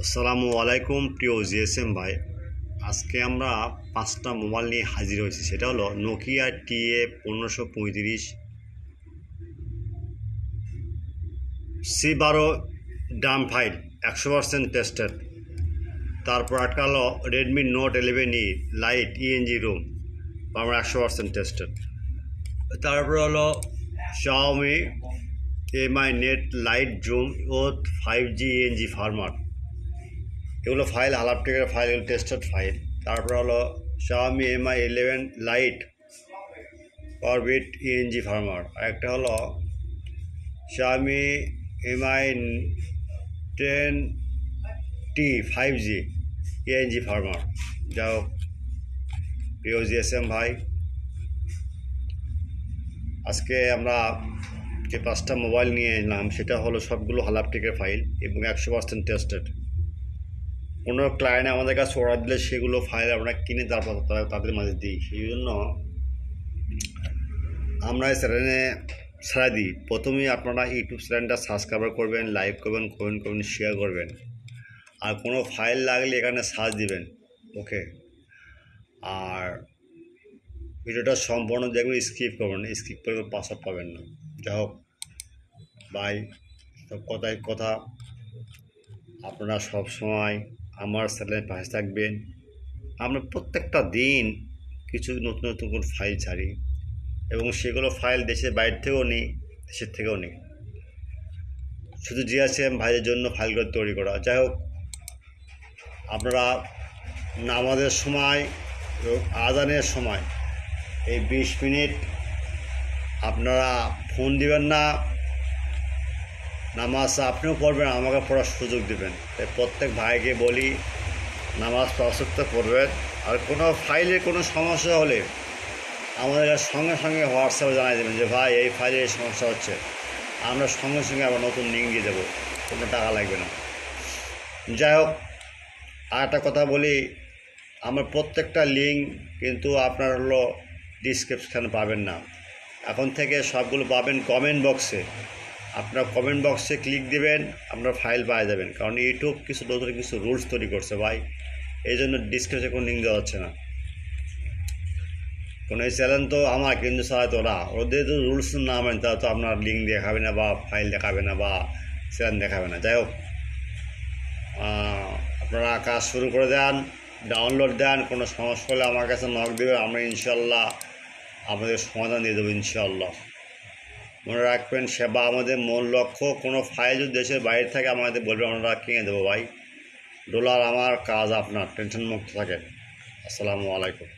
আসসালামু আলাইকুম প্রিয় জিএসএম ভাই। আজকে আমরা 5টা মোবাইল নিয়ে হাজির হয়েছি। সেটা হলো Nokia TA 1535, C12 Dam file 100% tested. তারপর একটা হলো Redmi Note 11E Lite ENG rom, আমরা 100% টেস্টেড। তারপর হলো Xiaomi Mi net Lite Zoom ও 5G ইএনজি ফার্মার, এগুলো ফাইল হালাপটিকের ফাইল, এগুলো টেস্টেড ফাইল। তারপর হলো Xiaomi এমআই 11 লাইট অরবিট ইএনজি ফার্মার, আর একটা হলো Xiaomi MI 10T 5G ENG farmer. যা হোক প্রিয় জিএসএম ভাই, আজকে আমরা যে 5টা মোবাইল নিয়ে এলাম সেটা হলো সবগুলো হালাপটিকের ফাইল এবং 100% টেস্টেড। কোনো ক্লায়েন্ট আমাদের কাছে অর্ডার দিলে সেগুলো ফাইল আমরা কিনে তারপর তাদের মাঝে দিই। সেই জন্য আমরা এই চ্যানেলে ছাড়া দিই। প্রথমেই আপনারা ইউটিউব চ্যানেলটা সাবস্ক্রাইব করবেন, লাইক করবেন, কমেন্ট করবেন, শেয়ার করবেন, আর কোনো ফাইল লাগলে এখানে সার্চ দিবেন। ওকে, আর ভিডিওটা সম্পূর্ণ দেখবেন, স্কিপ করবেন না, স্কিপ করে পাসওয়ার্ড পাবেন না। যাই হোক ভাই, সব কথাই কথা, আপনারা সব সময় আমার চ্যানেলের পাশে থাকবেন। আমরা প্রত্যেকটা দিন কিছু নতুন নতুন করে ফাইল ছাড়ি এবং সেগুলো ফাইল দেশের বাইরে থেকেও নিই, দেশের থেকেও নিই। শুধু জিএসএম ভাইয়ের জন্য ফাইলগুলো তৈরি করা। যাই হোক, আপনারা নামাজের সময় এবং আজানের সময় এই 20 মিনিট আপনারা ফোন দিবেন না, নামাজ আপনিও পড়বেন, আমাকে পড়ার সুযোগ দেবেন। তাই প্রত্যেক ভাইকে বলি নামাজ পাঁচওয়াক্ত পড়বেন। আর কোনো ফাইলের কোনো সমস্যা হলে আমাদের সঙ্গে সঙ্গে হোয়াটসঅ্যাপে জানিয়ে দেবেন যে ভাই এই ফাইলে এই সমস্যা হচ্ছে, আমরা সঙ্গে সঙ্গে আবার নতুন লিঙ্ক দিয়ে দেবো, কোনো টাকা লাগবে না। যাই হোক, আর একটা কথা বলি, আমার প্রত্যেকটা লিঙ্ক কিন্তু আপনার হলো ডিসক্রিপশানে পাবেন না, এখন থেকে সবগুলো পাবেন কমেন্ট বক্সে। আপনার কমেন্ট বক্সে ক্লিক দেবেন, আপনার ফাইল পাওয়া যাবেন। কারণ ইউটিউব কিছু নতুন কিছু রুলস তৈরি করছে ভাই, এই জন্য ডিসক্রিপশনে কোনো লিঙ্ক দেওয়া হচ্ছে না। কোনো এই চ্যানেল তো আমার, কিন্তু চালাতে ওদের তো রুলস না মানেন, তারা তো আপনার লিঙ্ক দেখাবে না বা ফাইল দেখাবে না বা চ্যানেল দেখাবে না। যাই হোক, আপনারা কাজ শুরু করে দেন, ডাউনলোড দেন। কোনো সমস্যা হলে আমার কাছে নক দেবে, আমরা ইনশাল্লাহ আমাদের সমাধান দিয়ে দেবো ইনশাল্লাহ। মনে রাখবেন, সেবা আমাদের মূল লক্ষ্য। কোনো ফাইল যদি দেশের বাইরে থাকে আমাদের বলবে, আমরা কিনে দেবো ভাই। ডলার আমার, কাজ আপনার, টেনশন মুক্ত থাকেন। আসসালামু আলাইকুম।